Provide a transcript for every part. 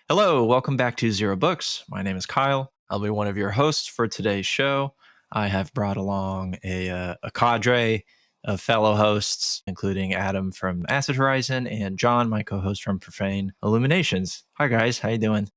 Hello, welcome back to Zero Books. My name is Kyle. I'll be one of your hosts for today's show. I have brought along a cadre of fellow hosts, including Adam from Acid Horizon and John, my co-host from Profane Illuminations. Hi guys, how you doing?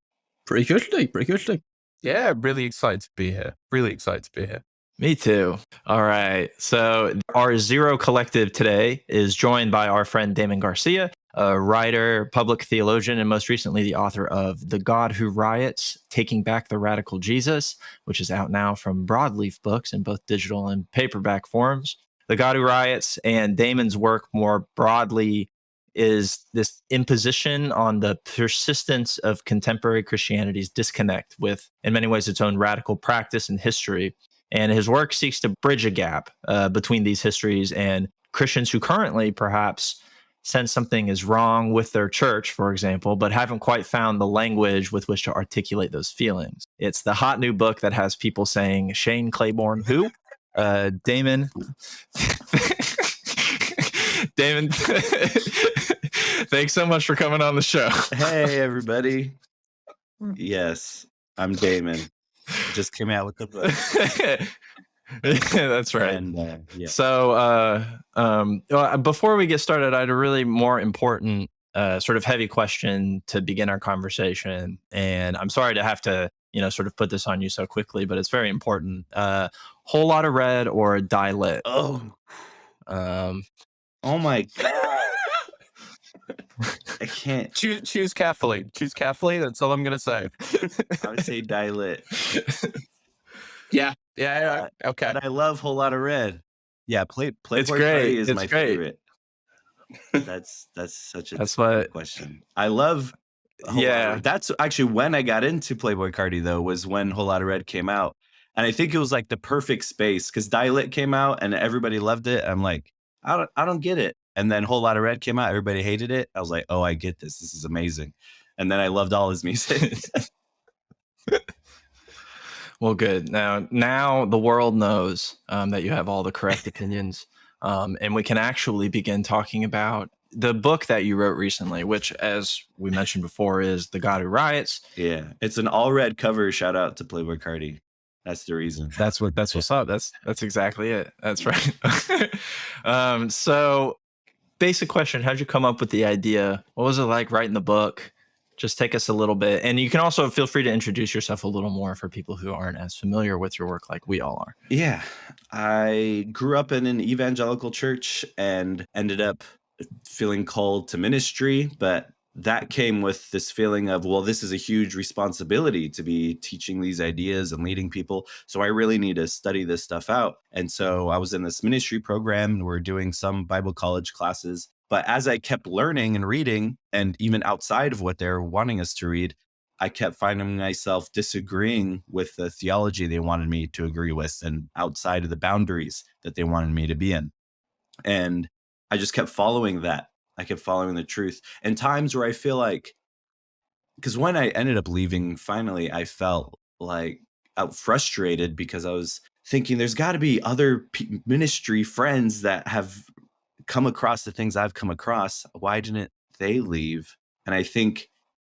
Pretty good today, pretty good today. Yeah, really excited to be here. Really excited to be here. Me too. All right. So our Zero Collective today is joined by our friend Damon Garcia, a writer, public theologian, and most recently the author of The God Who Riots, Taking Back the Radical Jesus, which is out now from Broadleaf Books in both digital and paperback forms. The God Who Riots and Damon's work more broadly is this imposition on the persistence of contemporary Christianity's disconnect with, in many ways, its own radical practice and history. And his work seeks to bridge a gap between these histories and Christians who currently perhaps sense something is wrong with their church, for example, but haven't quite found the language with which to articulate those feelings. It's the hot new book that has people saying, Shane Claiborne, who? Damon. Damon, thanks so much for coming on the show. Hey, everybody. Yes, I'm Damon. Just came out with the book. That's right. And, yeah. So before we get started, I had a really more important sort of heavy question to begin our conversation. And I'm sorry to have to, sort of put this on you so quickly, but it's very important. Whole Lot of Red or Die Lit? Oh my God. I can't. Choose carefully. Choose carefully. That's all I'm going to say. I would say Die Lit. Yeah. Okay. But I love Whole Lot of Red. Yeah, Playboy Cardi is my favorite. That's such a good question. I love Whole Lot of Red. That's actually when I got into Playboy Cardi, though, was when Whole Lot of Red came out. And I think it was like the perfect space because Die Lit came out and everybody loved it. I'm like, I don't get it. And then Whole Lot of Red came out. Everybody hated it. I was like, oh, I get this. This is amazing. And then I loved all his music. Well, good. Now the world knows that you have all the correct opinions. And we can actually begin talking about the book that you wrote recently, which, as we mentioned before, is The God Who Riots. Yeah. It's an all red cover. Shout out to Playboy Cardi. That's the reason. That's what's up. That's exactly it. That's right. So basic question, how'd you come up with the idea? What was it like writing the book? Just take us a little bit. And you can also feel free to introduce yourself a little more for people who aren't as familiar with your work like we all are. Yeah. I grew up in an evangelical church and ended up feeling called to ministry, but that came with this feeling of, well, this is a huge responsibility to be teaching these ideas and leading people. So I really need to study this stuff out. And so I was in this ministry program and we're doing some Bible college classes. But as I kept learning and reading, and even outside of what they're wanting us to read, I kept finding myself disagreeing with the theology they wanted me to agree with and outside of the boundaries that they wanted me to be in. And I just kept following that. I kept following the truth. And times where I feel like, because when I ended up leaving, finally, I felt like frustrated because I was thinking there's got to be other ministry friends that have come across the things I've come across. Why didn't they leave? And I think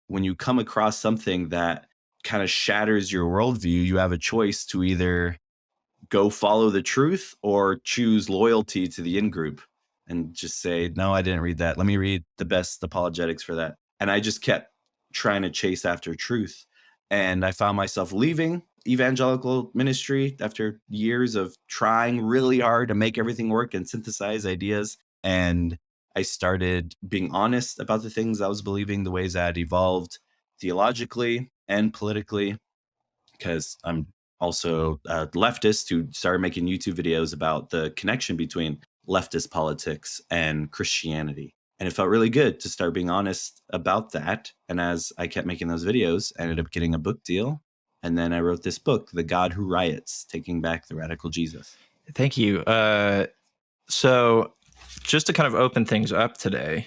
when you come across something that kind of shatters your worldview, you have a choice to either go follow the truth or choose loyalty to the in-group. And just say, no, I didn't read that. Let me read the best apologetics for that. And I just kept trying to chase after truth. And I found myself leaving evangelical ministry after years of trying really hard to make everything work and synthesize ideas. And I started being honest about the things I was believing, the ways I had evolved theologically and politically, because I'm also a leftist who started making YouTube videos about the connection between leftist politics and Christianity. And it felt really good to start being honest about that. And as I kept making those videos, I ended up getting a book deal. And then I wrote this book, The God Who Riots, Taking Back the Radical Jesus. Thank you. So just to kind of open things up today,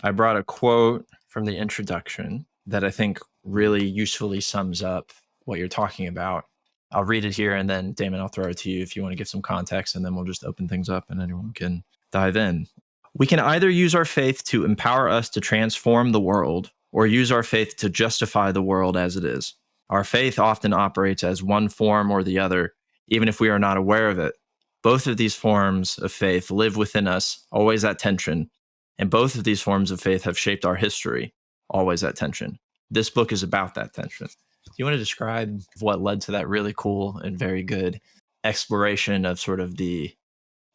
I brought a quote from the introduction that I think really usefully sums up what you're talking about. I'll read it here, and then Damon, I'll throw it to you if you want to give some context, and then we'll just open things up and anyone can dive in. We can either use our faith to empower us to transform the world, or use our faith to justify the world as it is. Our faith often operates as one form or the other, even if we are not aware of it. Both of these forms of faith live within us, always at tension, and both of these forms of faith have shaped our history, always at tension. This book is about that tension. Do you want to describe what led to that really cool and very good exploration of sort of the,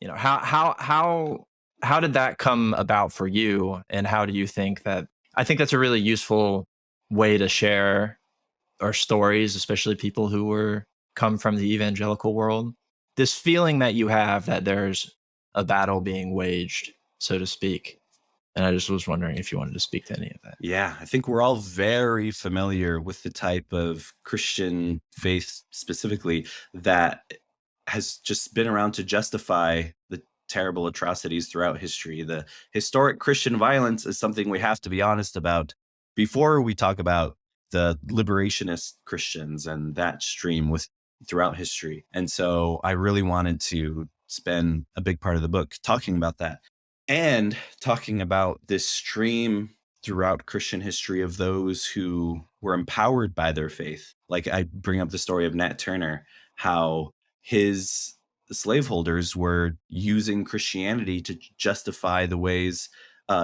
you know, how did that come about for you, and how do you think that? I think that's a really useful way to share our stories, especially people who come from the evangelical world. This feeling that you have that there's a battle being waged, so to speak. And I just was wondering if you wanted to speak to any of that. Yeah, I think we're all very familiar with the type of Christian faith specifically that has just been around to justify the terrible atrocities throughout history. The historic Christian violence is something we have to be honest about before we talk about the liberationist Christians and that stream throughout history. And so I really wanted to spend a big part of the book talking about that, and talking about this stream throughout Christian history of those who were empowered by their faith. Like I bring up the story of Nat Turner, how his slaveholders were using Christianity to justify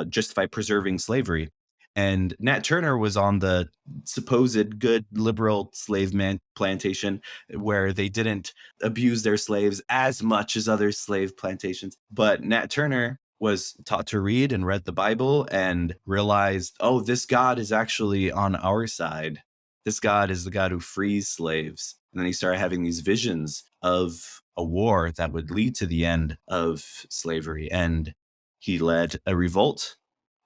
justify preserving slavery. And Nat Turner was on the supposed good liberal slave plantation where they didn't abuse their slaves as much as other slave plantations. But Nat Turner was taught to read and read the Bible and realized, oh, this God is actually on our side. This God is the God who frees slaves. And then he started having these visions of a war that would lead to the end of slavery. And he led a revolt,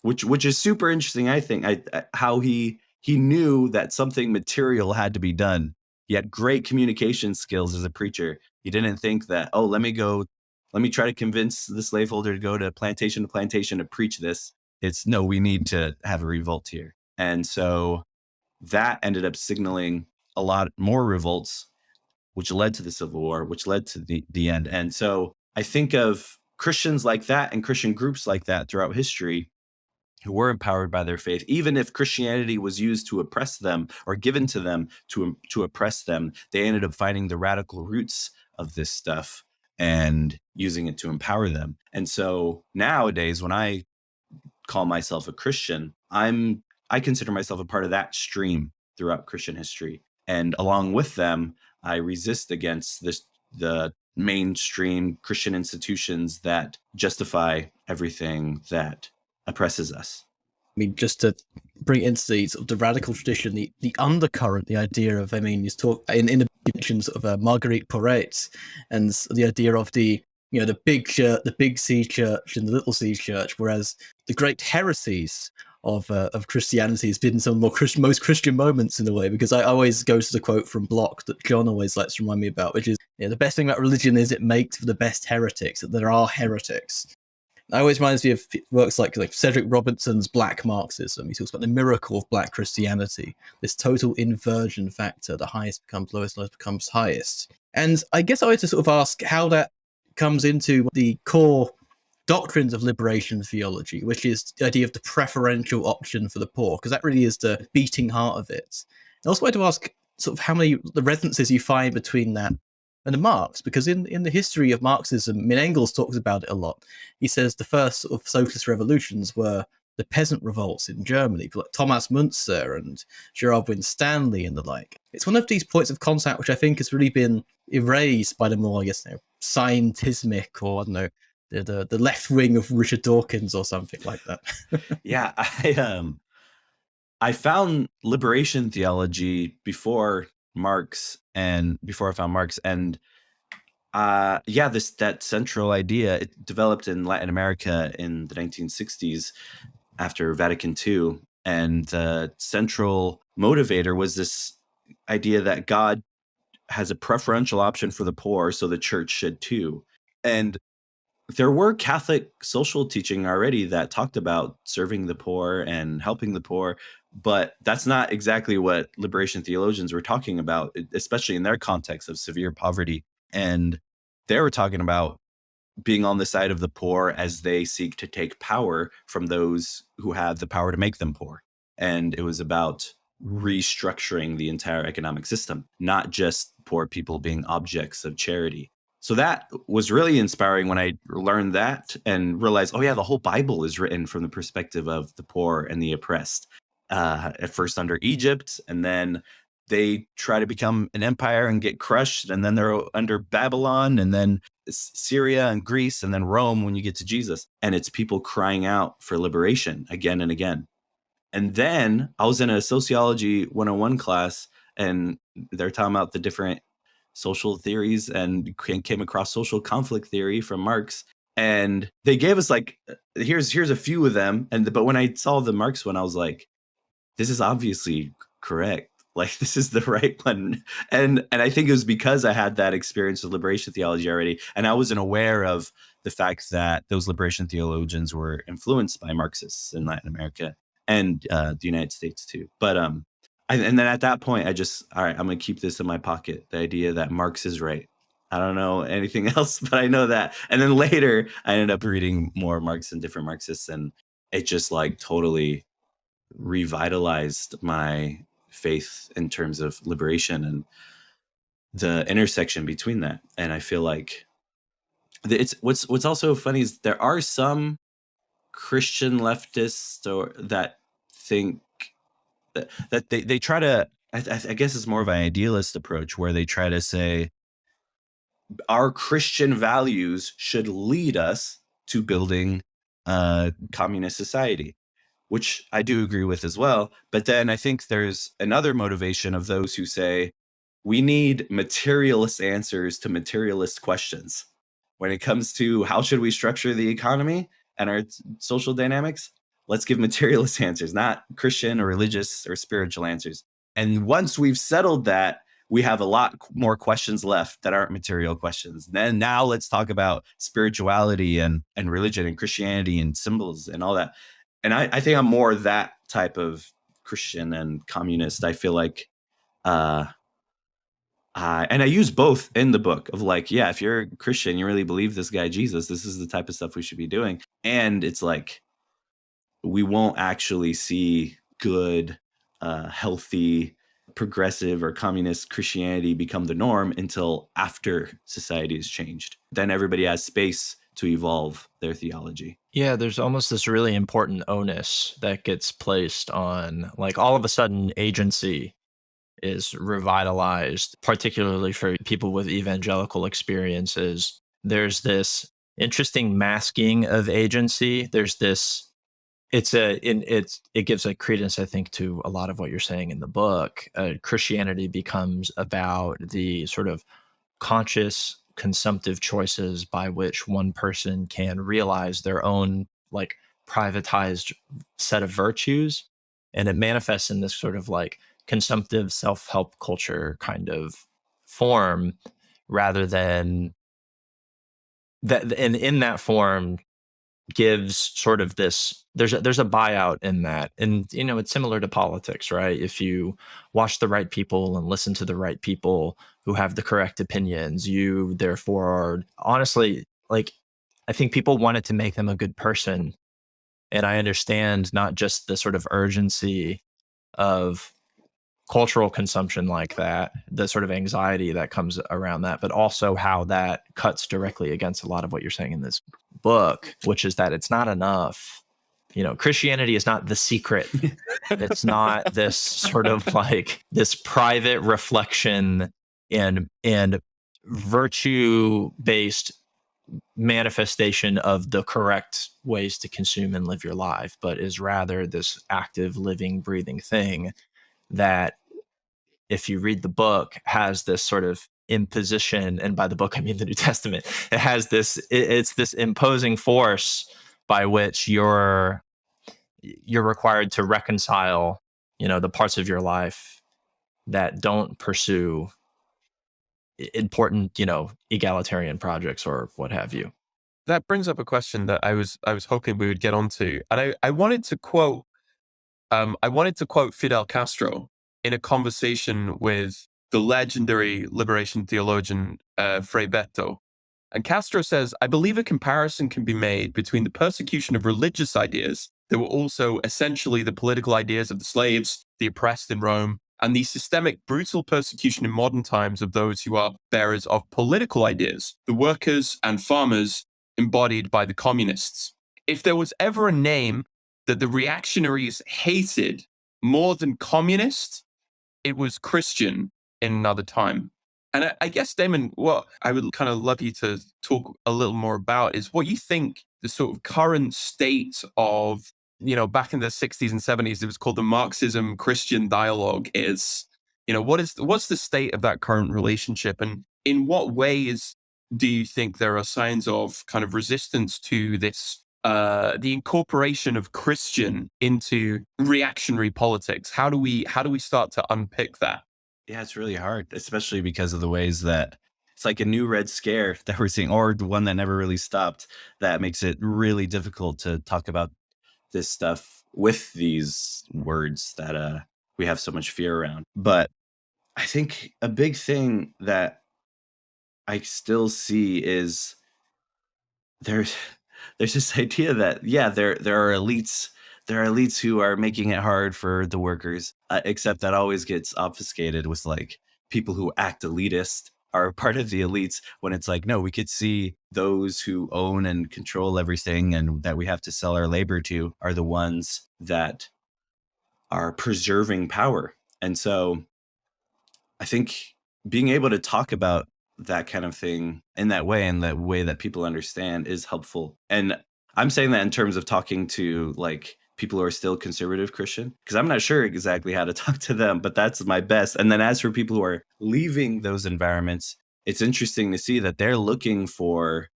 which is super interesting, I think, how he knew that something material had to be done. He had great communication skills as a preacher. He didn't think that, oh, let me try to convince the slaveholder to go to plantation to preach this. It's no, we need to have a revolt here. And so that ended up signaling a lot more revolts, which led to the Civil War, which led to the end. And so I think of Christians like that and Christian groups like that throughout history who were empowered by their faith. Even if Christianity was used to oppress them or given to them to oppress them, they ended up finding the radical roots of this stuff and using it to empower them. And so nowadays, when I call myself a Christian, I consider myself a part of that stream throughout Christian history. And along with them, I resist against the mainstream Christian institutions that justify everything that oppresses us. I mean, just to bring it into the sort of the radical tradition, the undercurrent, the idea of, I mean, you talk in the mentions of Marguerite Porete, and the idea of the big church, the big C church and the little C church, whereas the great heresies of Christianity has been some of the most Christian moments in a way, because I always go to the quote from Bloch that John always likes to remind me about, which is, the best thing about religion is it makes for the best heretics, that there are heretics. It always reminds me of works like Cedric Robinson's Black Marxism. He talks about the miracle of Black Christianity, this total inversion factor, the highest becomes lowest, lowest becomes highest. And I guess I wanted to sort of ask how that comes into the core doctrines of liberation theology, which is the idea of the preferential option for the poor, because that really is the beating heart of it. I also wanted to ask sort of how many the resonances you find between that and Marx, because in the history of Marxism, I mean, Engels talks about it a lot. He says the first sort of socialist revolutions were the peasant revolts in Germany, like Thomas Müntzer and Gerard Winstanley and the like. It's one of these points of contact which I think has really been erased by the more, I guess, scientismic, or I don't know, the left wing of Richard Dawkins or something like that. Yeah, I found liberation theology before Marx, and before I found Marx, and that central idea, it developed in Latin America in the 1960s after Vatican II, and the central motivator was this idea that God has a preferential option for the poor, so the church should too. And there were Catholic social teaching already that talked about serving the poor and helping the poor, But that's not exactly what liberation theologians were talking about, especially in their context of severe poverty. And they were talking about being on the side of the poor as they seek to take power from those who have the power to make them poor. And it was about restructuring the entire economic system, not just poor people being objects of charity. So that was really inspiring when I learned that and realized, oh yeah, the whole Bible is written from the perspective of the poor and the oppressed. At first under Egypt, and then they try to become an empire and get crushed, and then they're under Babylon, and then Syria and Greece, and then Rome when you get to Jesus. And it's people crying out for liberation again and again. And then I was in a sociology 101 class, and they're talking about the different social theories, and came across social conflict theory from Marx. And they gave us like, here's a few of them. But when I saw the Marx one, I was like, this is obviously correct. Like, this is the right one. And I think it was because I had that experience with liberation theology already. And I wasn't aware of the fact that those liberation theologians were influenced by Marxists in Latin America and the United States too. But and then at that point, I just, all right, I'm going to keep this in my pocket. The idea that Marx is right. I don't know anything else, but I know that. And then later I ended up reading more Marx and different Marxists, and it just like totally revitalized my faith in terms of liberation and the intersection between that. And I feel like it's what's also funny is there are some Christian leftists that think that they try to, I guess it's more of an idealist approach, where they try to say our Christian values should lead us to building a communist society, which I do agree with as well. But then I think there's another motivation of those who say we need materialist answers to materialist questions. When it comes to how should we structure the economy and our social dynamics, let's give materialist answers, not Christian or religious or spiritual answers. And once we've settled that, we have a lot more questions left that aren't material questions. Then now let's talk about spirituality and religion and Christianity and symbols and all that. And I think I'm more that type of Christian and communist. I feel like, and I use both in the book of like, yeah, if you're a Christian, you really believe this guy, Jesus, this is the type of stuff we should be doing. And it's like, we won't actually see good, healthy, progressive or communist Christianity become the norm until after society has changed. Then everybody has space to evolve their theology. Yeah, there's almost this really important onus that gets placed on, like, all of a sudden agency is revitalized, particularly for people with evangelical experiences. There's this interesting masking of agency. There's this, it gives a credence, I think, to a lot of what you're saying in the book. Christianity becomes about the sort of conscious consumptive choices by which one person can realize their own like privatized set of virtues, and it manifests in this sort of like consumptive self-help culture kind of form, rather than that. And in that form gives sort of this, there's a buyout in that. And you know, it's similar to politics, right? If you watch the right people and listen to the right people who have the correct opinions, you therefore are, honestly, like, I think people want it to make them a good person. And I understand not just the sort of urgency of cultural consumption like that, the sort of anxiety that comes around that, but also how that cuts directly against a lot of what you're saying in this book, which is that it's not enough. You know, Christianity is not the secret. It's not this sort of like this private reflection and virtue-based manifestation of the correct ways to consume and live your life, but is rather this active, living, breathing thing that, if you read the book, has this sort of imposition, and by the book I mean the New Testament. It has this, it's this imposing force by which you're required to reconcile, you know, the parts of your life that don't pursue important, you know, egalitarian projects or what have you. That brings up a question that I was hoping we would get onto, and I wanted to quote I wanted to quote Fidel Castro in a conversation with the legendary liberation theologian Frei Beto. And Castro says, I believe a comparison can be made between the persecution of religious ideas that were also essentially the political ideas of the slaves, the oppressed in Rome, and the systemic, brutal persecution in modern times of those who are bearers of political ideas, the workers and farmers embodied by the communists. If there was ever a name that the reactionaries hated more than communist, it was Christian in another time. And I guess, Damon, what I would kind of love you to talk a little more about is what you think the sort of current state of, back in the 60s and 70s, it was called the Marxism-Christian dialogue is. What's the state of that current relationship? And in what ways do you think there are signs of kind of resistance to this, the incorporation of Christian into reactionary politics? How do we start to unpick that? Yeah, it's really hard, especially because of the ways that it's like a new Red Scare that we're seeing, or one that never really stopped, that makes it really difficult to talk about this stuff with these words that we have so much fear around. But I think a big thing that I still see is there's this idea that, yeah, there are elites. There are elites who are making it hard for the workers, except that always gets obfuscated with like people who act elitist are part of the elites, when it's like, no, we could see those who own and control everything and that we have to sell our labor to are the ones that are preserving power. And so I think being able to talk about that kind of thing in that way, and that way that people understand, is helpful. And I'm saying that in terms of talking to like people who are still conservative Christian, because I'm not sure exactly how to talk to them, but that's my best. And then as for people who are leaving those environments, it's interesting to see that they're looking for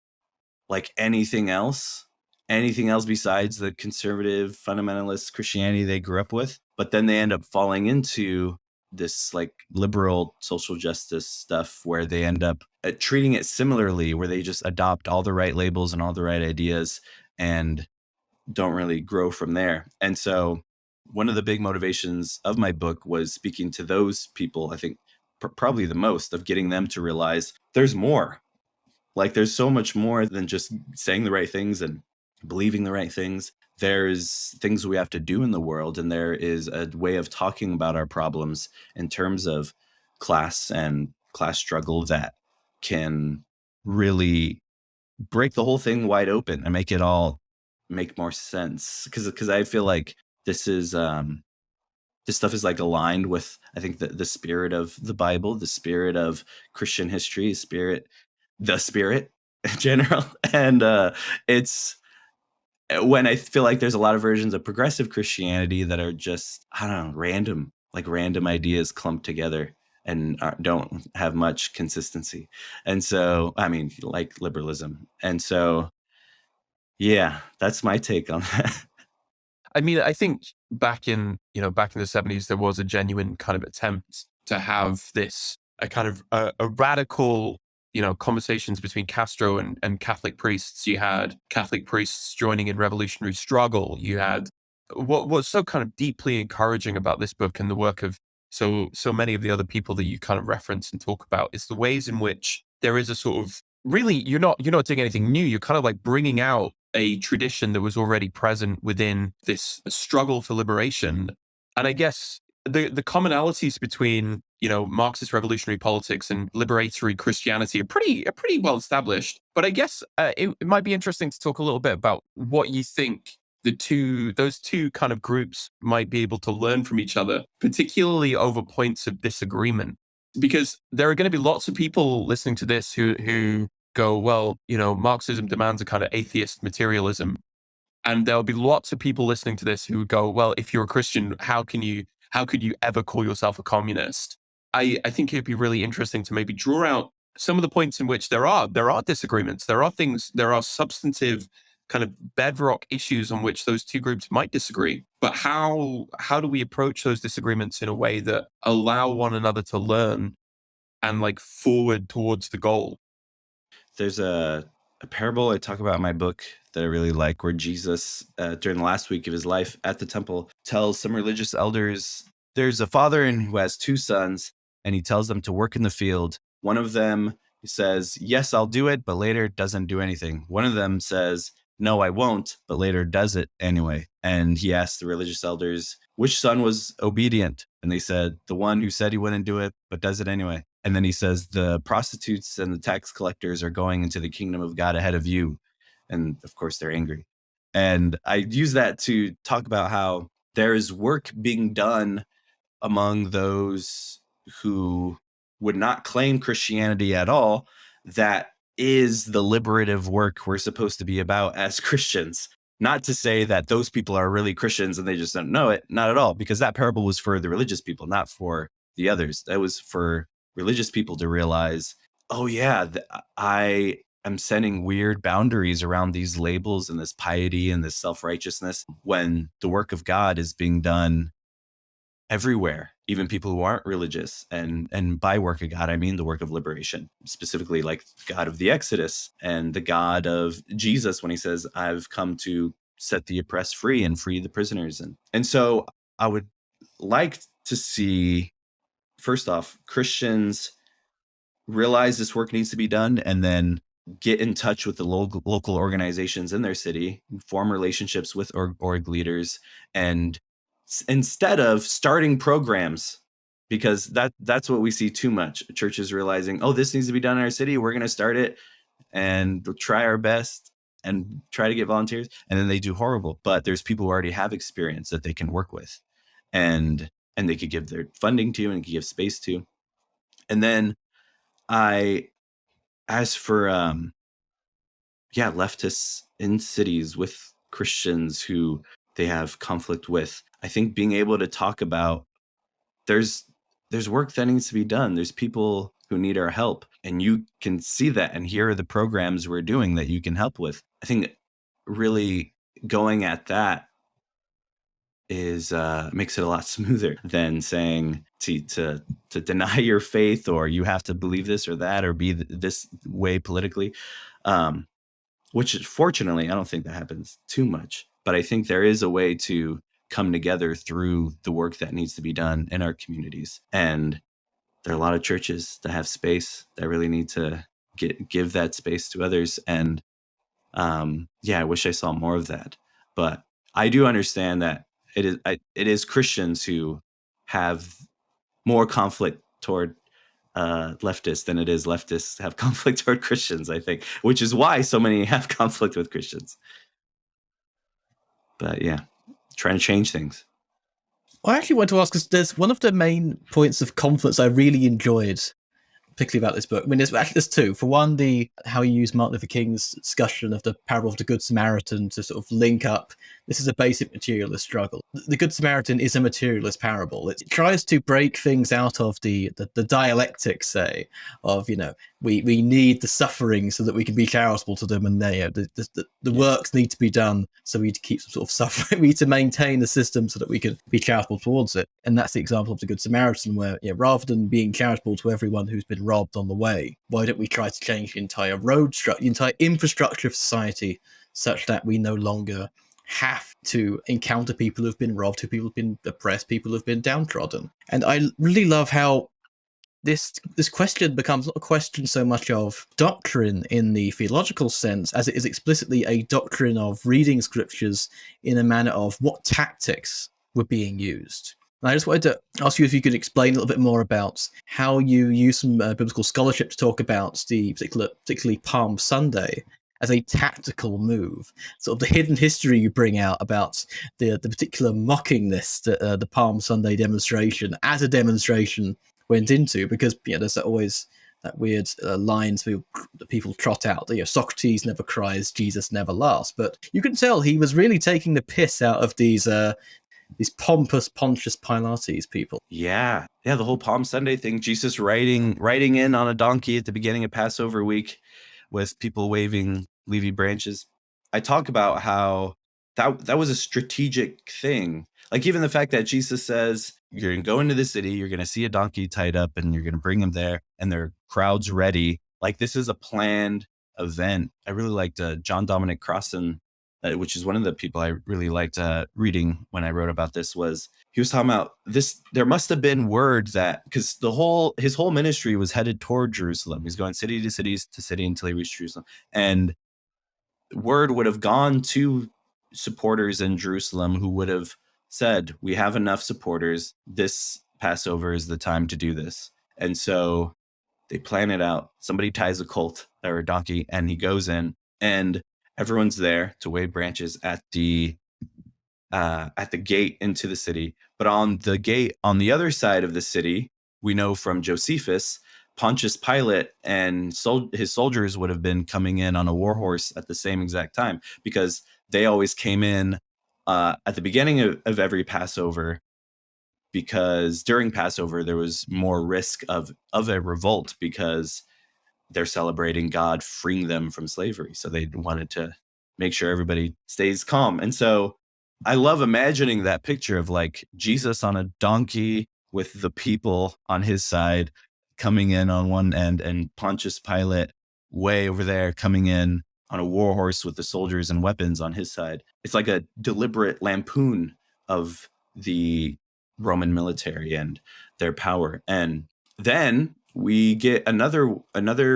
like anything else besides the conservative fundamentalist Christianity they grew up with. But then they end up falling into this like liberal social justice stuff where they end up treating it similarly, where they just adopt all the right labels and all the right ideas and don't really grow from there. And so one of the big motivations of my book was speaking to those people. I think probably the most, of getting them to realize there's more. Like there's so much more than just saying the right things and believing the right things. There's things we have to do in the world, and there is a way of talking about our problems in terms of class and class struggle that can really break the whole thing wide open and make it all make more sense. Because I feel like this is this stuff is like aligned with, I think, the spirit of the Bible, the spirit of Christian history, the spirit in general. And it's when I feel like there's a lot of versions of progressive Christianity that are just, I don't know, random ideas clumped together and don't have much consistency. And so, I mean, like liberalism. And so, yeah, that's my take on that. I mean, I think back in the 70s, there was a genuine kind of attempt to have this, a kind of a radical, conversations between Castro and Catholic priests. You had Catholic priests joining in revolutionary struggle. You had what was so kind of deeply encouraging about this book and the work of so many of the other people that you kind of reference and talk about is the ways in which there is a sort of, really, you're not doing anything new. You're kind of like bringing out a tradition that was already present within this struggle for liberation. And I guess the commonalities between, Marxist revolutionary politics and liberatory Christianity are pretty well established. But I guess it might be interesting to talk a little bit about what you think those two kind of groups might be able to learn from each other, particularly over points of disagreement. Because there are going to be lots of people listening to this who go, well, Marxism demands a kind of atheist materialism. And there'll be lots of people listening to this who go, well, if you're a Christian, how could you ever call yourself a communist? I think it'd be really interesting to maybe draw out some of the points in which there are disagreements. There are substantive kind of bedrock issues on which those two groups might disagree. But how do we approach those disagreements in a way that allow one another to learn and like forward towards the goal? There's a parable I talk about in my book that I really like, where Jesus, during the last week of his life at the temple, tells some religious elders, there's a father who has 2 sons, and he tells them to work in the field. One of them says, yes, I'll do it, but later doesn't do anything. One of them says, no, I won't, but later does it anyway. And he asked the religious elders, which son was obedient? And they said, the one who said he wouldn't do it, but does it anyway. And then he says, the prostitutes and the tax collectors are going into the kingdom of God ahead of you. And of course, they're angry. And I use that to talk about how there is work being done among those who would not claim Christianity at all, that is the liberative work we're supposed to be about as Christians. Not to say that those people are really Christians and they just don't know it, not at all, because that parable was for the religious people, not for the others. That was for religious people to realize, oh yeah, I am setting weird boundaries around these labels and this piety and this self-righteousness when the work of God is being done everywhere, even people who aren't religious. And by work of God, I mean the work of liberation, specifically like God of the Exodus and the God of Jesus when he says, I've come to set the oppressed free and free the prisoners. And so I would like to see, first off, Christians realize this work needs to be done and then get in touch with the local organizations in their city, form relationships with org leaders, and instead of starting programs, because that's what we see too much. Churches realizing, oh, this needs to be done in our city. We're going to start it and we'll try our best and try to get volunteers. And then they do horrible. But there's people who already have experience that they can work with and they could give their funding to and give space to. And then as for leftists in cities with Christians who they have conflict with, I think being able to talk about there's work that needs to be done. There's people who need our help, and you can see that, and here are the programs we're doing that you can help with. I think really going at that is makes it a lot smoother than saying to deny your faith, or you have to believe this or that, or be this way politically, which fortunately I don't think that happens too much. But I think there is a way to come together through the work that needs to be done in our communities. And there are a lot of churches that have space that really need to give that space to others. And I wish I saw more of that. But I do understand that it is Christians who have more conflict toward leftists than it is leftists have conflict toward Christians, I think, which is why so many have conflict with Christians. But yeah, trying to change things. I actually want to ask, because there's one of the main points of conflict I really enjoyed, particularly about this book. I mean, there's two. For one, how you use Martin Luther King's discussion of the parable of the Good Samaritan to sort of link up. This is a basic materialist struggle. The Good Samaritan is a materialist parable. It tries to break things out of the dialectic, say, of, we need the suffering so that we can be charitable to them, and the works need to be done so we need to keep some sort of suffering. We need to maintain the system so that we can be charitable towards it. And that's the example of the Good Samaritan, where rather than being charitable to everyone who's been robbed on the way, why don't we try to change the entire the entire infrastructure of society such that we no longer have to encounter people who've been robbed, people who've been oppressed, people who've been downtrodden. And I really love how this question becomes not a question so much of doctrine in the theological sense as it is explicitly a doctrine of reading scriptures in a manner of what tactics were being used. And I just wanted to ask you if you could explain a little bit more about how you use some biblical scholarship to talk about the particularly Palm Sunday as a tactical move, sort of the hidden history you bring out about the particular mockingness that the Palm Sunday demonstration as a demonstration went into, because there's always that weird lines that people trot out. Socrates never cries, Jesus never laughs. But you can tell he was really taking the piss out of these pompous Pontius Pilates people. Yeah, the whole Palm Sunday thing. Jesus riding in on a donkey at the beginning of Passover week, with people waving leafy branches. I talk about how that was a strategic thing. Like even the fact that Jesus says, you're going to go into the city, you're going to see a donkey tied up, and you're going to bring him there, and there are crowds ready. Like this is a planned event. I really liked John Dominic Crossan which is one of the people I really liked reading when I wrote about this, was he was talking about this. There must have been word that, because his whole ministry was headed toward Jerusalem. He's going city to city until he reached Jerusalem. And word would have gone to supporters in Jerusalem who would have said, we have enough supporters. This Passover is the time to do this. And so they plan it out. Somebody ties a colt or a donkey, and he goes in, and everyone's there to wave branches at the gate into the city. But on the gate on the other side of the city, we know from Josephus, Pontius Pilate and his soldiers would have been coming in on a war horse at the same exact time, because they always came in at the beginning of every Passover, because during Passover there was more risk of a revolt, because they're celebrating God freeing them from slavery. So they wanted to make sure everybody stays calm. And so I love imagining that picture of like Jesus on a donkey with the people on his side coming in on one end, and Pontius Pilate way over there coming in on a war horse with the soldiers and weapons on his side. It's like a deliberate lampoon of the Roman military and their power. And then we get another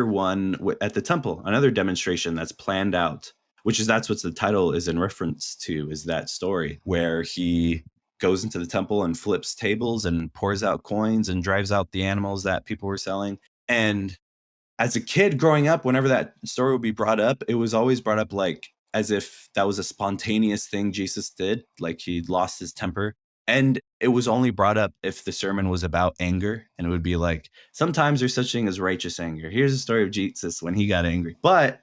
one at the temple, another demonstration that's planned out, that's what the title is in reference to, is that story where he goes into the temple and flips tables and pours out coins and drives out the animals that people were selling. And as a kid growing up, whenever that story would be brought up, it was always brought up like as if that was a spontaneous thing Jesus did, like he lost his temper. And it was only brought up if the sermon was about anger, and it would be like, sometimes there's such thing as righteous anger. Here's the story of Jesus when he got angry. But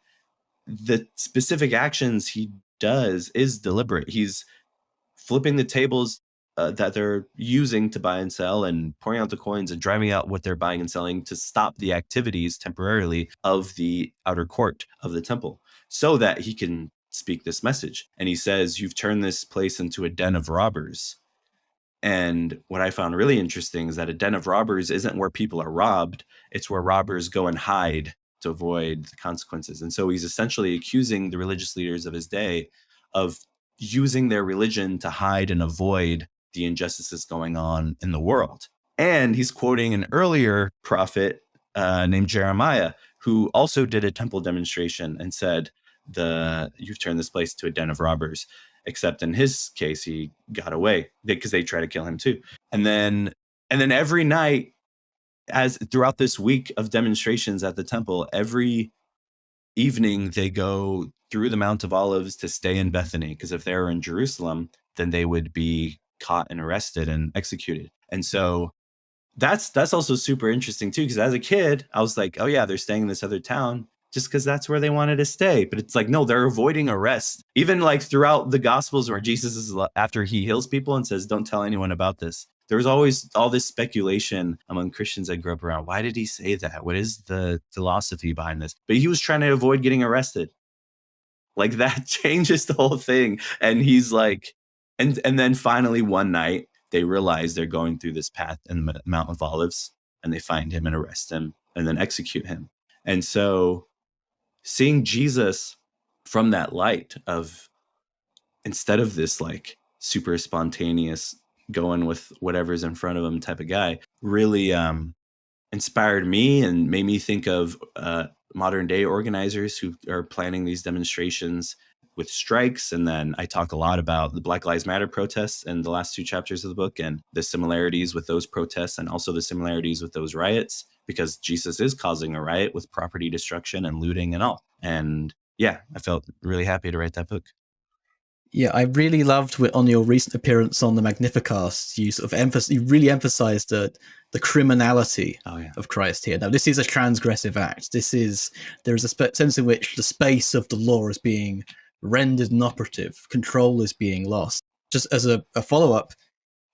the specific actions he does is deliberate. He's flipping the tables that they're using to buy and sell, and pouring out the coins and driving out what they're buying and selling to stop the activities temporarily of the outer court of the temple, so that he can speak this message. And he says, you've turned this place into a den of robbers. And what I found really interesting is that a den of robbers isn't where people are robbed. It's where robbers go and hide to avoid the consequences. And so he's essentially accusing the religious leaders of his day of using their religion to hide and avoid the injustices going on in the world. And he's quoting an earlier prophet named Jeremiah, who also did a temple demonstration and said, you've turned this place to a den of robbers. Except in his case, he got away because they tried to kill him too. And then every night, as throughout this week of demonstrations at the temple, every evening they go through the Mount of Olives to stay in Bethany, because if they were in Jerusalem, then they would be caught and arrested and executed. And so that's also super interesting too, because as a kid, I was like, oh yeah, they're staying in this other town just because that's where they wanted to stay. But it's like, no, they're avoiding arrest. Even like throughout the Gospels where Jesus is, after he heals people and says, don't tell anyone about this, there was always all this speculation among Christians that grew up around, why did he say that? What is the philosophy behind this? But he was trying to avoid getting arrested. Like that changes the whole thing. And he's like, and then finally one night they realize they're going through this path in the Mount of Olives, and they find him and arrest him and then execute him. And so seeing Jesus from that light of, instead of this like super spontaneous going with whatever's in front of him type of guy, really inspired me and made me think of modern day organizers who are planning these demonstrations with strikes. And then I talk a lot about the Black Lives Matter protests in the last 2 chapters of the book, and the similarities with those protests and also the similarities with those riots, because Jesus is causing a riot with property destruction and looting and all. And yeah, I felt really happy to write that book. Yeah, I really loved on your recent appearance on the Magnificast, you sort of you really emphasized the criminality of Christ here. Now, this is a transgressive act. There is a sense in which the space of the law is being rendered inoperative, control is being lost. Just as a follow-up,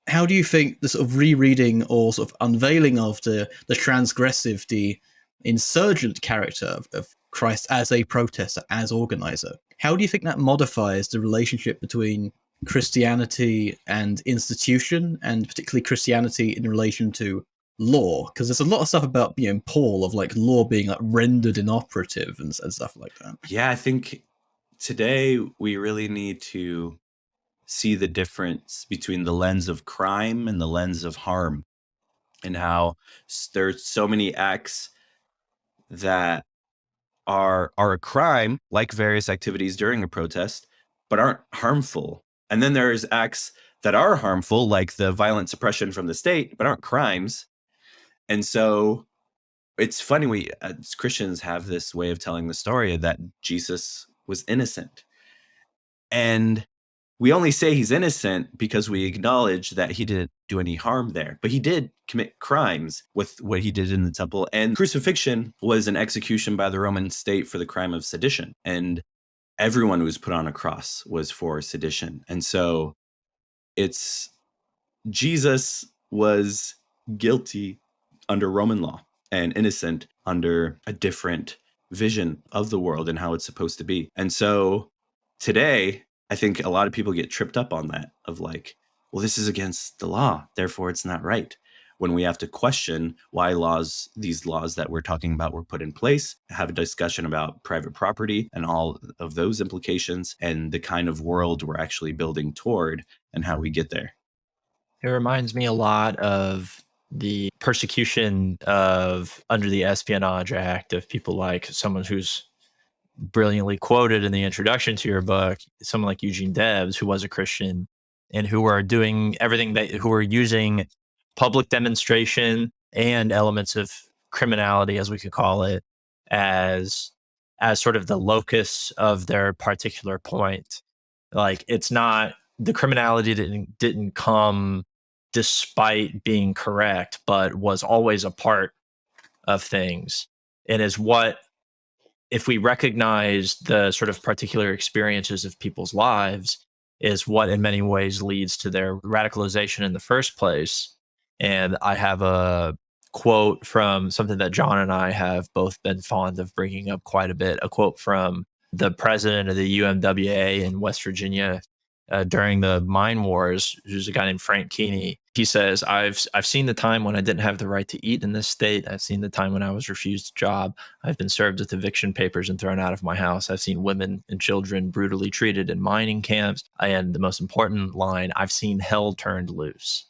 how do you think the sort of rereading or sort of unveiling of the transgressive, the insurgent character of Christ as a protester, as organizer, how do you think that modifies the relationship between Christianity and institution, and particularly Christianity in relation to law? Because there's a lot of stuff about Paul of like law being like rendered inoperative and stuff like that. Yeah, I think today we really need to see the difference between the lens of crime and the lens of harm, and how there's so many acts that are a crime, like various activities during a protest, but aren't harmful. And then there's acts that are harmful, like the violent suppression from the state, but aren't crimes. And so it's funny, we as Christians have this way of telling the story that Jesus was innocent. And we only say he's innocent because we acknowledge that he didn't do any harm there, but he did commit crimes with what he did in the temple. And crucifixion was an execution by the Roman state for the crime of sedition. And everyone who was put on a cross was for sedition. And so it's Jesus was guilty under Roman law and innocent under a different vision of the world and how it's supposed to be. And so today, I think a lot of people get tripped up on that of like, well, this is against the law, therefore it's not right. When we have to question why these laws that we're talking about were put in place, have a discussion about private property and all of those implications and the kind of world we're actually building toward and how we get there. It reminds me a lot of the persecution of under the Espionage Act of people like someone who's brilliantly quoted in the introduction to your book, someone like Eugene Debs, who was a Christian and who are doing everything who are using public demonstration and elements of criminality, as we could call it, as sort of the locus of their particular point. Like, it's not, the criminality didn't come despite being correct, but was always a part of things. And is what, if we recognize the sort of particular experiences of people's lives, is what in many ways leads to their radicalization in the first place. And I have a quote from something that John and I have both been fond of bringing up quite a bit, a quote from the president of the UMWA in West Virginia during the mine wars, who's a guy named Frank Keeney. He says, I've seen the time when I didn't have the right to eat in this state. I've seen the time when I was refused a job. I've been served with eviction papers and thrown out of my house. I've seen women and children brutally treated in mining camps. And the most important line, I've seen hell turned loose.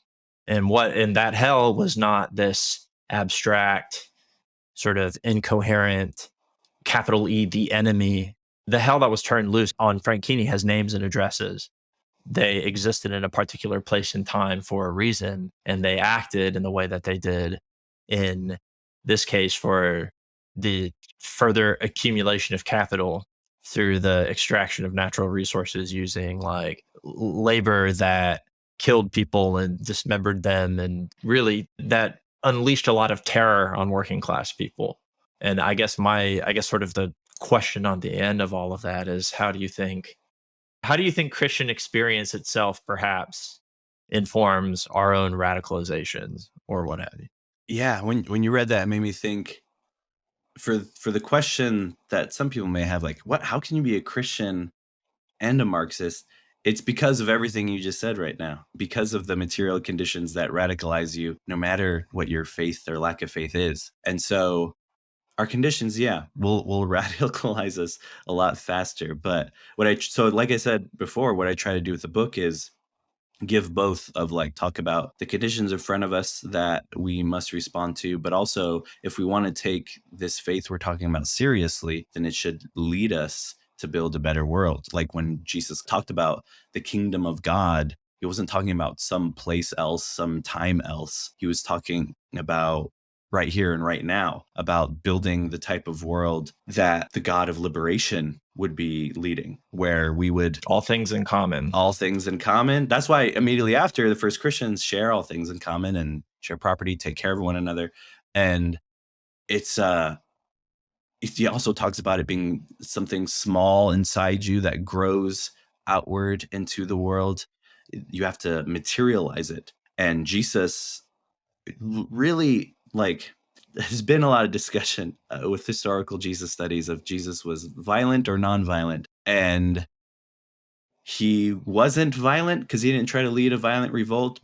And what in that hell was not this abstract, sort of incoherent, capital E, the enemy. The hell that was turned loose on Frank Keeney has names and addresses. They existed in a particular place and time for a reason, and they acted in the way that they did in this case for the further accumulation of capital through the extraction of natural resources using like labor that killed people and dismembered them, and really that unleashed a lot of terror on working class people. And I guess sort of the question on the end of all of that is, how do you think Christian experience itself perhaps informs our own radicalizations or what have you? Yeah, when you read that, it made me think for the question that some people may have, like, how can you be a Christian and a Marxist? It's because of everything you just said right now, because of the material conditions that radicalize you, no matter what your faith or lack of faith is. And so our conditions, will radicalize us a lot faster. But like I said before, what I try to do with the book is give both of like talk about the conditions in front of us that we must respond to, but also if we want to take this faith we're talking about seriously, then it should lead us to build a better world. Like when Jesus talked about the kingdom of God, he wasn't talking about some place else, some time else. He was talking about right here and right now, about building the type of world that the God of liberation would be leading, where we would all things in common. That's why immediately after, the first Christians share all things in common and share property, take care of one another. And he also talks about it being something small inside you that grows outward into the world. You have to materialize it. And Jesus really, there's been a lot of discussion with historical Jesus studies of Jesus was violent or nonviolent. And he wasn't violent because he didn't try to lead a violent revolt,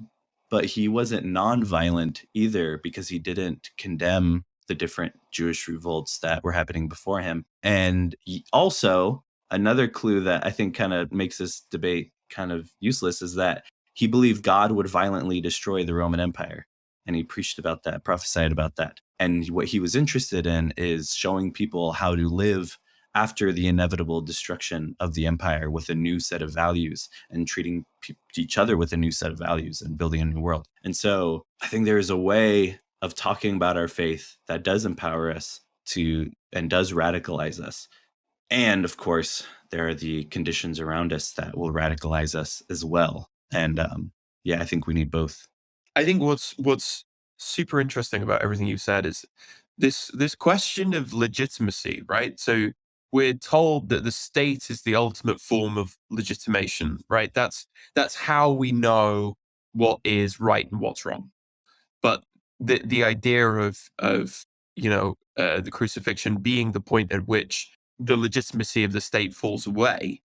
but he wasn't nonviolent either because he didn't condemn the different Jewish revolts that were happening before him. And he also, another clue that I think kind of makes this debate kind of useless is that he believed God would violently destroy the Roman Empire. And he preached about that, prophesied about that. And what he was interested in is showing people how to live after the inevitable destruction of the empire with a new set of values and treating each other with a new set of values and building a new world. And so I think there is a way of talking about our faith that does empower us to and does radicalize us. And of course, there are the conditions around us that will radicalize us as well. And I think we need both. I think what's super interesting about everything you said is this question of legitimacy, right? So we're told that the state is the ultimate form of legitimation, right? That's how we know what is right and what's wrong. But the idea of the crucifixion being the point at which the legitimacy of the state falls away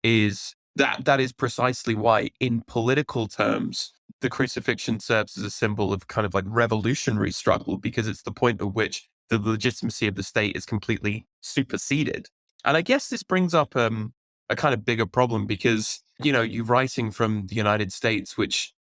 is that is precisely why, in political terms, the crucifixion serves as a symbol of kind of like revolutionary struggle, because it's the point at which the legitimacy of the state is completely superseded. And I guess this brings up a kind of bigger problem, because, you're writing from the United States, which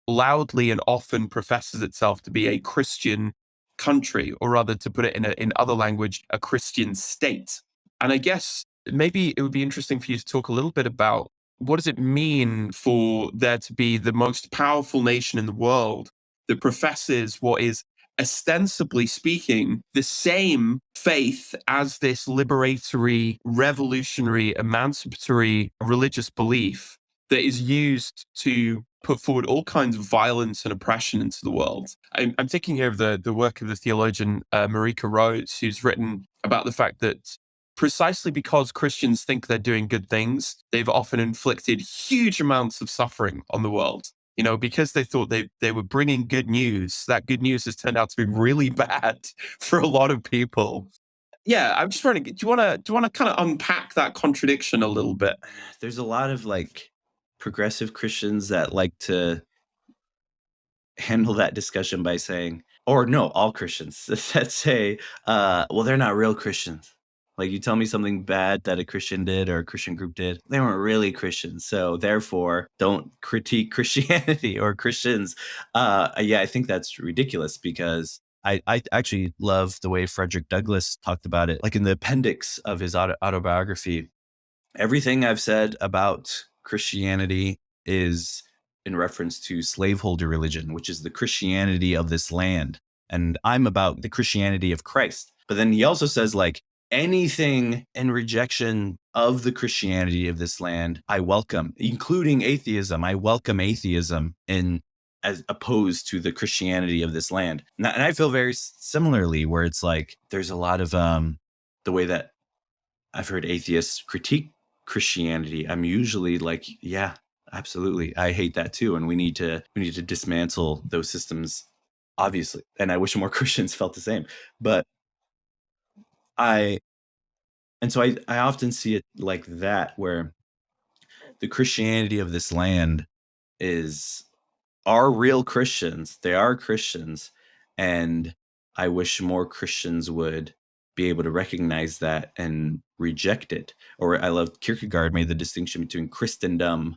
loudly and often professes itself to be a Christian country, or rather, to put it in other language, a Christian state. And I guess maybe it would be interesting for you to talk a little bit about what does it mean for there to be the most powerful nation in the world that professes what is, ostensibly speaking, the same faith as this liberatory, revolutionary, emancipatory religious belief that is used to put forward all kinds of violence and oppression into the world. I'm thinking here of the work of the theologian Marika Rhodes, who's written about the fact that precisely because Christians think they're doing good things, they've often inflicted huge amounts of suffering on the world. Because they thought they were bringing good news. That good news has turned out to be really bad for a lot of people. Yeah, I'm just trying to. Do you want to kind of unpack that contradiction a little bit? There's a lot of progressive Christians that like to handle that discussion by saying, or no, all Christians that say, well, they're not real Christians. Like, you tell me something bad that a Christian did or a Christian group did, they weren't really Christians. So therefore, don't critique Christianity or Christians. I think that's ridiculous, because I actually love the way Frederick Douglass talked about it. Like in the appendix of his autobiography, everything I've said about Christianity is in reference to slaveholder religion, which is the Christianity of this land. And I'm about the Christianity of Christ. But then he also says, anything in rejection of the Christianity of this land, I welcome, including atheism. I welcome atheism as opposed to the Christianity of this land. And I feel very similarly, where it's there's a lot of the way that I've heard atheists critique Christianity. I'm usually yeah, absolutely, I hate that too, and we need to dismantle those systems, obviously. And I wish more Christians felt the same. But I often see it like that, where the Christianity of this land are real Christians. They are Christians. And I wish more Christians would be able to recognize that and reject it. Or I love Kierkegaard made the distinction between Christendom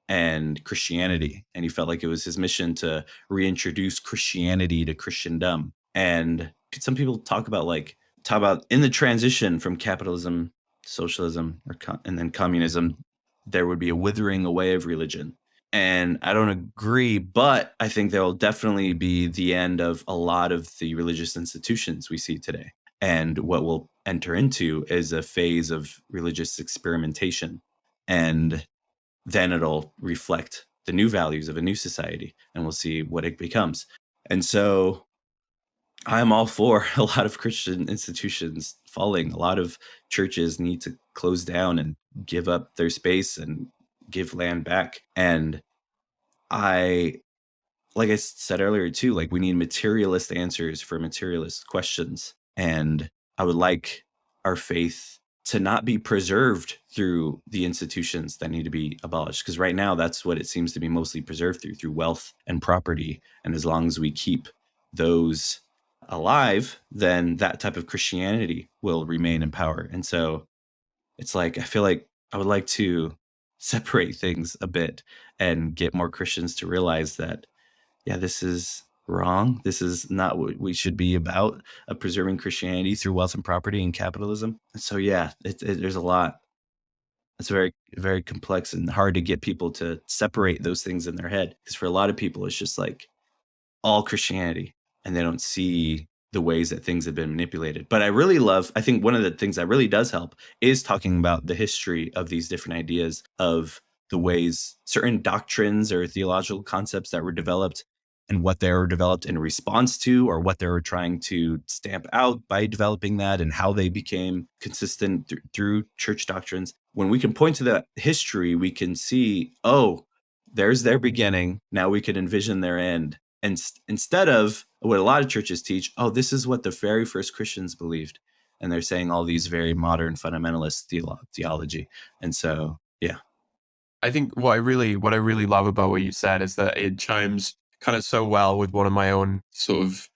and Christianity. And he felt like it was his mission to reintroduce Christianity to Christendom. And some people talk about in the transition from capitalism, socialism, and then communism, there would be a withering away of religion. And I don't agree, but I think there will definitely be the end of a lot of the religious institutions we see today. And what we'll enter into is a phase of religious experimentation. And then it'll reflect the new values of a new society, and we'll see what it becomes. And so I'm all for a lot of Christian institutions falling. A lot of churches need to close down and give up their space and give land back. And like I said earlier too, we need materialist answers for materialist questions. And I would like our faith to not be preserved through the institutions that need to be abolished. Because right now, that's what it seems to be mostly preserved through wealth and property. And as long as we keep those alive, then that type of Christianity will remain in power. And so it's like I feel like I would like to separate things a bit and get more Christians to realize that, yeah, this is wrong. This is not what we should be about, preserving Christianity through wealth and property and capitalism. And so, yeah, there's a lot. It's very, very complex and hard to get people to separate those things in their head. Because for a lot of people, it's just like all Christianity, and they don't see the ways that things have been manipulated. But I think one of the things that really does help is talking about the history of these different ideas, of the ways certain doctrines or theological concepts that were developed and what they were developed in response to, or what they were trying to stamp out by developing that, and how they became consistent through church doctrines. When we can point to that history, we can see, oh, there's their beginning. Now we can envision their end. And instead of what a lot of churches teach, oh, this is what the very first Christians believed. And they're saying all these very modern fundamentalist theology. And so, yeah. I think what I really love about what you said is that it chimes kind of so well with one of my own sort of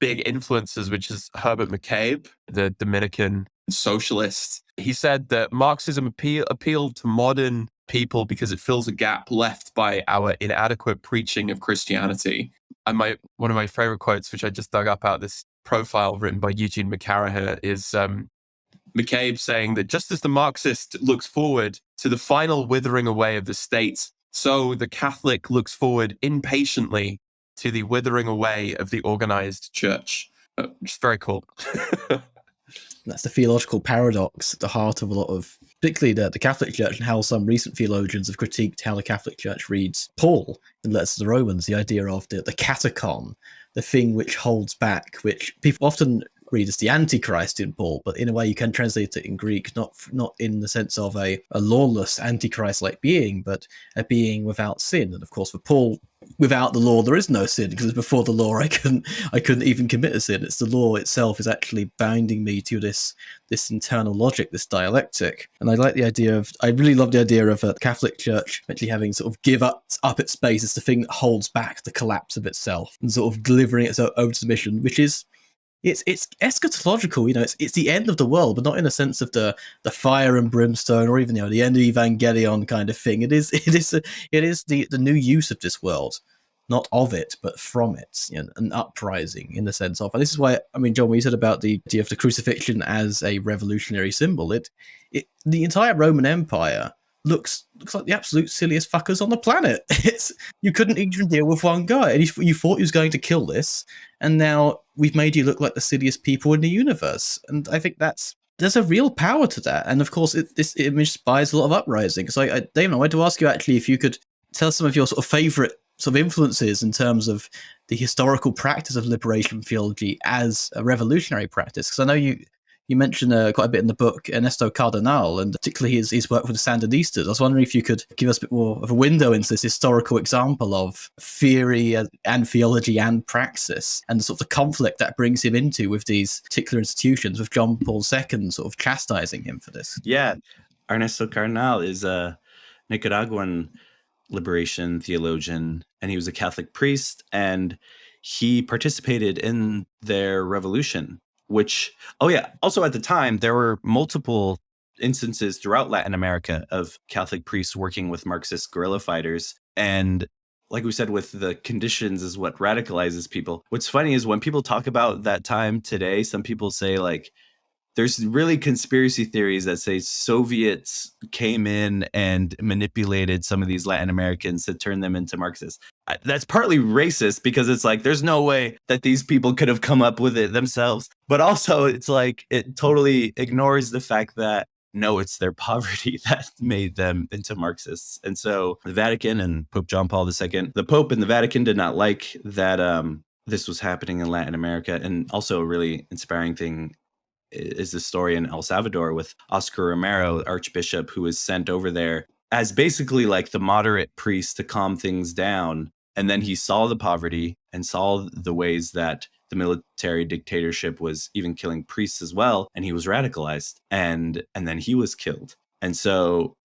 big influences, which is Herbert McCabe, the Dominican socialist. He said that Marxism appealed to modern people because it fills a gap left by our inadequate preaching of Christianity. And one of my favorite quotes, which I just dug up out of this profile written by Eugene McCarraher, is McCabe saying that just as the Marxist looks forward to the final withering away of the state, so the Catholic looks forward impatiently to the withering away of the organized church. Which is very cool. That's the theological paradox at the heart of a lot of, particularly the Catholic Church, and how some recent theologians have critiqued how the Catholic Church reads Paul in Letters to the Romans, the idea of the catechon, the thing which holds back, which people often read as the Antichrist in Paul, but in a way you can translate it in Greek, not in the sense of a lawless Antichrist-like being, but a being without sin. And of course, for Paul, without the law there is no sin, because before the law I couldn't even commit a sin. It's the law itself is actually binding me to this internal logic, this dialectic. And I really love the idea of a Catholic Church actually having sort of give up its space as the thing that holds back the collapse of itself, and sort of delivering its own submission, which is it's eschatological. It's the end of the world, but not in a sense of the fire and brimstone, or even the end of Evangelion kind of thing. It is the new use of this world, not of it, but from it, an uprising in the sense of. And this is why, John, when you said about the idea of the crucifixion as a revolutionary symbol, the entire Roman Empire looks like the absolute silliest fuckers on the planet. You couldn't even deal with one guy, and you thought he was going to kill this, and now we've made you look like the silliest people in the universe. And I think there's a real power to that. And of course, this image inspires a lot of uprising. So, Damon, I wanted to ask you actually if you could tell us some of your sort of favorite sort of influences in terms of the historical practice of liberation theology as a revolutionary practice. Because I know you mentioned quite a bit in the book Ernesto Cardenal, and particularly his work with the Sandinistas. I was wondering if you could give us a bit more of a window into this historical example of theory and theology and praxis, and sort of the conflict that brings him into with these particular institutions, with John Paul II sort of chastising him for this. Yeah, Ernesto Cardenal is a Nicaraguan liberation theologian, and he was a Catholic priest, and he participated in their revolution. Also at the time, there were multiple instances throughout Latin America of Catholic priests working with Marxist guerrilla fighters. And like we said, with the conditions is what radicalizes people. What's funny is when people talk about that time today, some people say there's really conspiracy theories that say Soviets came in and manipulated some of these Latin Americans to turn them into Marxists. That's partly racist, because it's there's no way that these people could have come up with it themselves. But also it's it totally ignores the fact that, no, it's their poverty that made them into Marxists. And so the Vatican and Pope John Paul II, the Pope and the Vatican did not like that this was happening in Latin America. And also a really inspiring thing is the story in El Salvador with Oscar Romero, Archbishop, who was sent over there as basically the moderate priest to calm things down. And then he saw the poverty and saw the ways that the military dictatorship was even killing priests as well. And he was radicalized, and then he was killed. And so,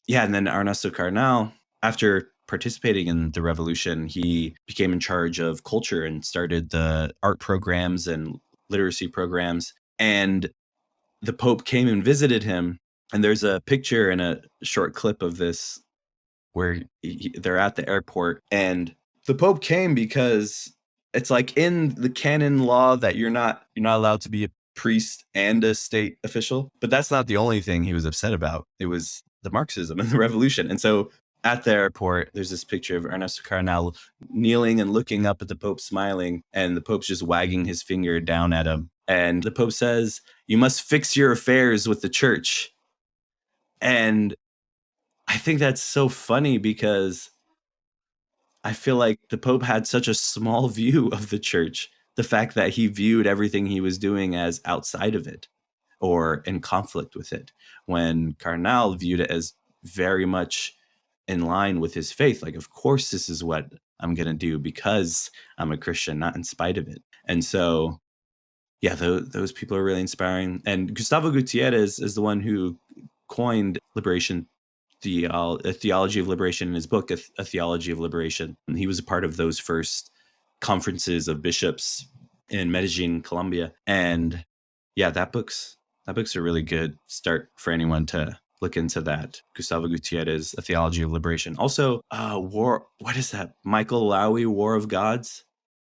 yeah, and then Ernesto Cardenal, after participating in the revolution, he became in charge of culture and started the art programs and literacy programs. And the Pope came and visited him And there's a picture and a short clip of this where they're at the airport, and the Pope came because it's like in the canon law that you're not allowed to be a priest and a state official. But that's not the only thing he was upset about. It was the Marxism and the revolution. And so at the airport, there's this picture of Ernesto Cardenal kneeling and looking up at the Pope, smiling, and the Pope's just wagging his finger down at him. And the Pope says, "You must fix your affairs with the church." And I think that's so funny because I feel like the Pope had such a small view of the church. The fact that he viewed everything he was doing as outside of it or in conflict with it, when Cardinal viewed it as very much in line with his faith. Like, of course, this is what I'm going to do because I'm a Christian, not in spite of it. And so, yeah, those people are really inspiring. And Gustavo Gutierrez is the one who coined liberation, a theology of liberation, in his book, a Theology of Liberation. And he was a part of those first conferences of bishops in Medellin, Colombia. And yeah, that book's a really good start for anyone to look into that. Gustavo Gutierrez, A Theology of Liberation. Also, what is that? Michael Lowy, War of Gods?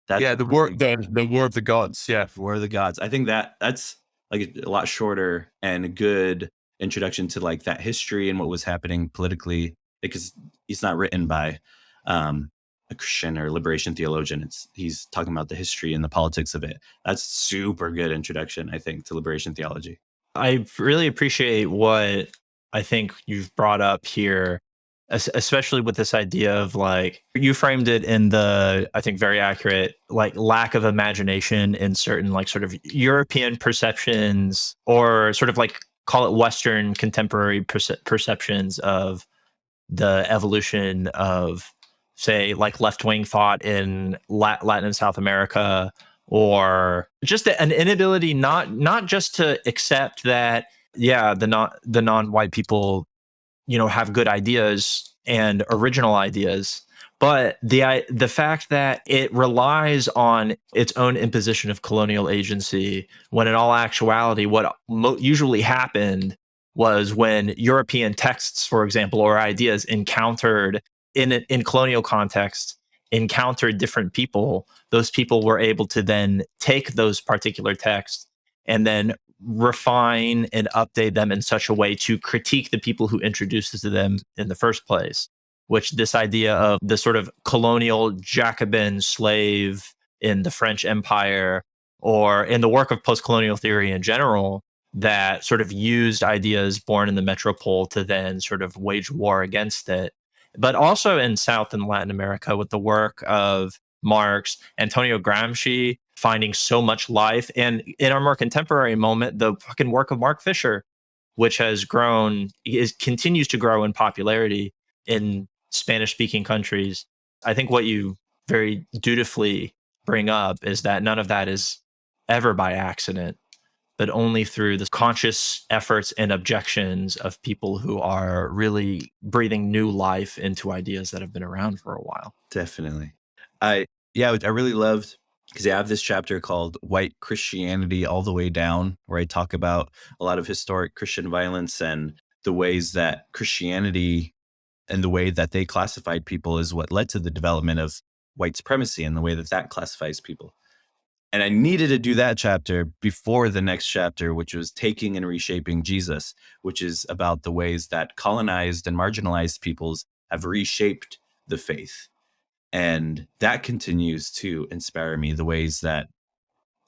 The War of the Gods. Yeah. War of the Gods. I think that's like a lot shorter and a good introduction to like that history and what was happening politically, because it's not written by a Christian or liberation theologian. He's talking about the history and the politics of it. That's super good introduction, I think, to liberation theology. I really appreciate what I think you've brought up here, especially with this idea of like, you framed it in the, I think, very accurate, like lack of imagination in certain like sort of European perceptions, or sort of like call it Western contemporary perceptions of the evolution of, say, like left-wing thought in Latin and South America, or just an inability not just to accept that, yeah, the non-white people, have good ideas and original ideas, but the fact that it relies on its own imposition of colonial agency, when in all actuality, what usually happened was when European texts, for example, or ideas encountered in colonial context, encountered different people, those people were able to then take those particular texts and then refine and update them in such a way to critique the people who introduced them in the first place. Which this idea of the sort of colonial Jacobin slave in the French Empire, or in the work of post-colonial theory in general, that sort of used ideas born in the metropole to then sort of wage war against it. But also in South and Latin America with the work of Marx, Antonio Gramsci finding so much life, and in our more contemporary moment, the fucking work of Mark Fisher, which has continues to grow in popularity in Spanish-speaking countries. I think what you very dutifully bring up is that none of that is ever by accident, but only through the conscious efforts and objections of people who are really breathing new life into ideas that have been around for a while. Definitely. I really loved, because I have this chapter called White Christianity All the Way Down, where I talk about a lot of historic Christian violence and the ways that Christianity and the way that they classified people is what led to the development of white supremacy, and the way that classifies people. And I needed to do that chapter before the next chapter, which was Taking and Reshaping Jesus, which is about the ways that colonized and marginalized peoples have reshaped the faith. And that continues to inspire me, the ways that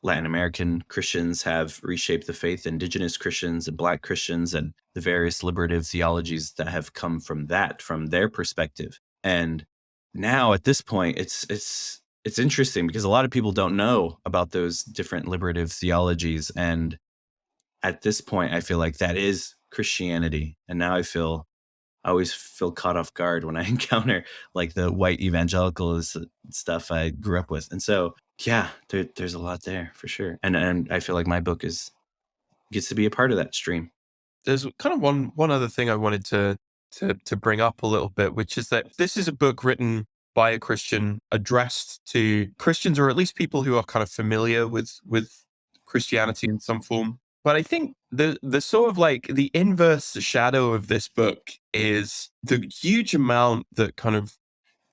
Latin American Christians have reshaped the faith, indigenous Christians and Black Christians, and the various liberative theologies that have come from their perspective. And now at this point, it's interesting because a lot of people don't know about those different liberative theologies. And at this point, I feel like that is Christianity. And now I always feel caught off guard when I encounter like the white evangelical stuff I grew up with. And so, yeah, there's a lot there for sure. And I feel like my book gets to be a part of that stream. There's kind of one other thing I wanted to bring up a little bit, which is that this is a book written by a Christian, addressed to Christians, or at least people who are kind of familiar with Christianity in some form. But I think the sort of like the inverse shadow of this book is the huge amount that kind of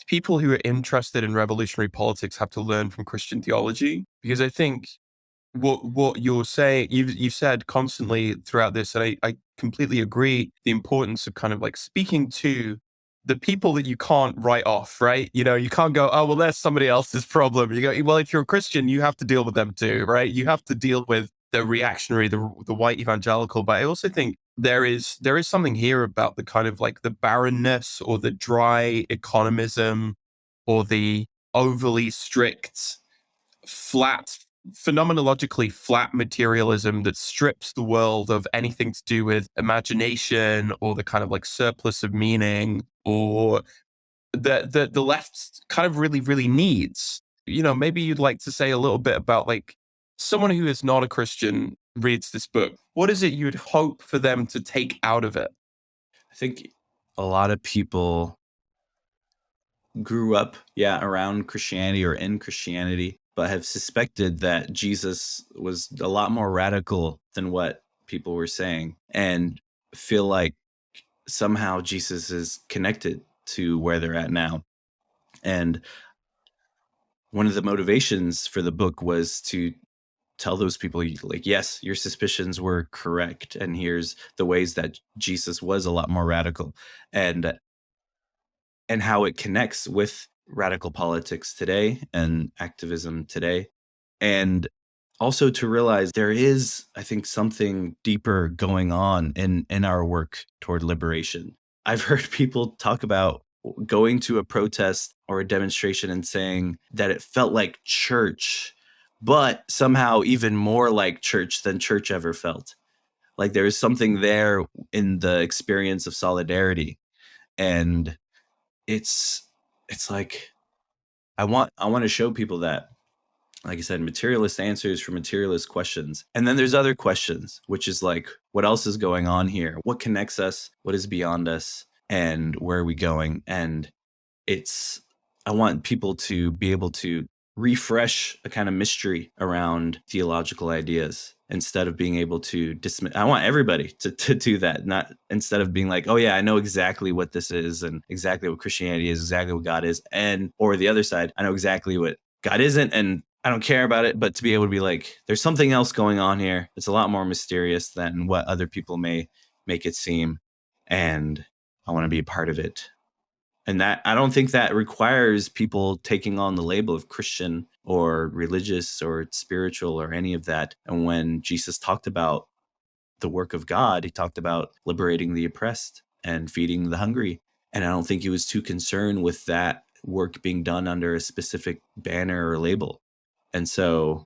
people who are interested in revolutionary politics have to learn from Christian theology. Because I think what you're saying, you've said constantly throughout this, and I completely agree, the importance of kind of like speaking to the people that you can't write off, right? You know, you can't go, oh, well, that's somebody else's problem. You go, well, if you're a Christian, you have to deal with them too, right? You have to deal with the reactionary, the white evangelical. But I also think there is something here about the kind of like the barrenness or the dry economism or the overly strict, flat, phenomenologically flat materialism that strips the world of anything to do with imagination or the kind of like surplus of meaning, or the left kind of really, really needs. You know, maybe you'd like to say a little bit about like someone who is not a Christian reads this book. What is it you'd hope for them to take out of it? I think a lot of people grew up, around Christianity or in Christianity, but have suspected that Jesus was a lot more radical than what people were saying, and feel like somehow Jesus is connected to where they're at now. And one of the motivations for the book was to tell those people, like, yes, your suspicions were correct, and here's the ways that Jesus was a lot more radical, and how it connects with radical politics today and activism today. And also to realize there is, I think, something deeper going on in our work toward liberation. I've heard people talk about going to a protest or a demonstration and saying that it felt like church, but somehow even more like church than church ever felt. Like there is something there in the experience of solidarity. And it's like I want to show people that, like I said, materialist answers for materialist questions. And then there's other questions, which is like, what else is going on here? What connects us? What is beyond us? And where are we going? And I want people to be able to refresh a kind of mystery around theological ideas instead of being able to dismiss. I want everybody to do that, not instead of being like, oh yeah, I know exactly what this is and exactly what Christianity is, exactly what God is. Or the other side, I know exactly what God isn't and I don't care about it, but to be able to be like, there's something else going on here. It's a lot more mysterious than what other people may make it seem. And I want to be a part of it. And that, I don't think that requires people taking on the label of Christian or religious or spiritual or any of that. And when Jesus talked about the work of God, he talked about liberating the oppressed and feeding the hungry. And I don't think he was too concerned with that work being done under a specific banner or label. And so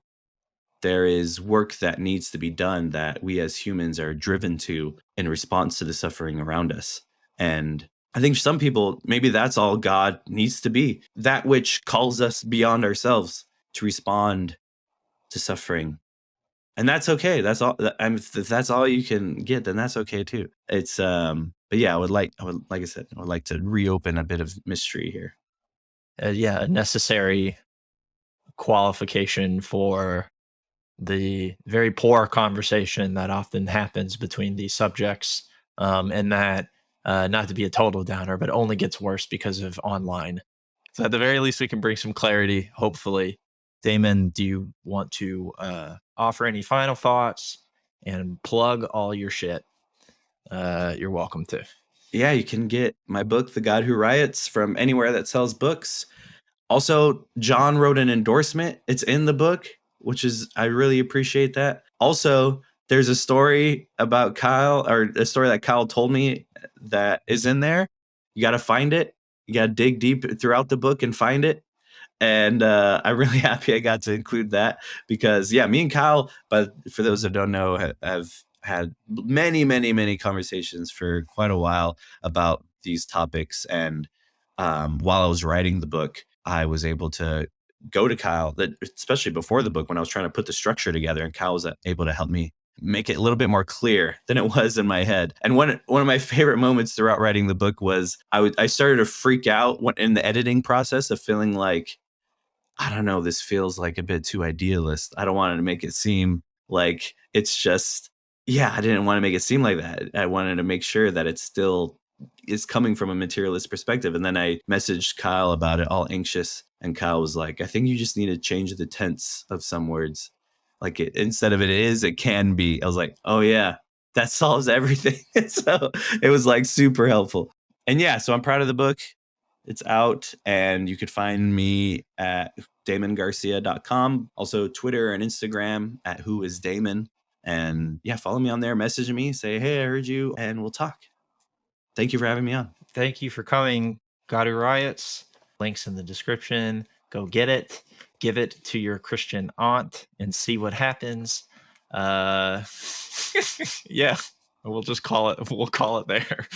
there is work that needs to be done that we as humans are driven to in response to the suffering around us. And I think some people, maybe that's all God needs to be, that which calls us beyond ourselves to respond to suffering. And that's okay. That's all. If that's all you can get, then that's okay too. It's but yeah, like I said, I would like to reopen a bit of mystery here. A necessary qualification for the very poor conversation that often happens between these subjects, and that not to be a total downer, but only gets worse because of online. So at the very least, we can bring some clarity, hopefully. Damon, do you want to offer any final thoughts and plug all your shit? You're welcome to. Yeah, you can get my book, The God Who Riots, from anywhere that sells books. Also, John wrote an endorsement. It's in the book, which is, I really appreciate that. Also, there's a story about Kyle, or a story that Kyle told me that is in there. You got to find it. You got to dig deep throughout the book and find it. And I'm really happy I got to include that because, yeah, me and Kyle, but for those that don't know, have had many, many, many conversations for quite a while about these topics. And while I was writing the book, I was able to go to Kyle, especially before the book, when I was trying to put the structure together, and Kyle was able to help me make it a little bit more clear than it was in my head. And one of my favorite moments throughout writing the book was I started to freak out in the editing process of feeling like, I don't know, this feels like a bit too idealist. I don't want to make it seem like it's just, yeah, I didn't want to make it seem like that. I wanted to make sure that it still is coming from a materialist perspective. And then I messaged Kyle about it, all anxious. And Kyle was like, I think you just need to change the tense of some words. Like instead of it is, it can be. I was like, oh yeah, that solves everything. So it was like super helpful. And yeah, so I'm proud of the book. It's out, and you could find me at damongarcia.com. Also Twitter and Instagram at whoisdamon. And yeah, follow me on there, message me, say, hey, I heard you, and we'll talk. Thank you for having me on. Thank you for coming. God Who Riots. Links in the description. Go get it. Give it to your Christian aunt and see what happens. Yeah, we'll just call it. We'll call it there.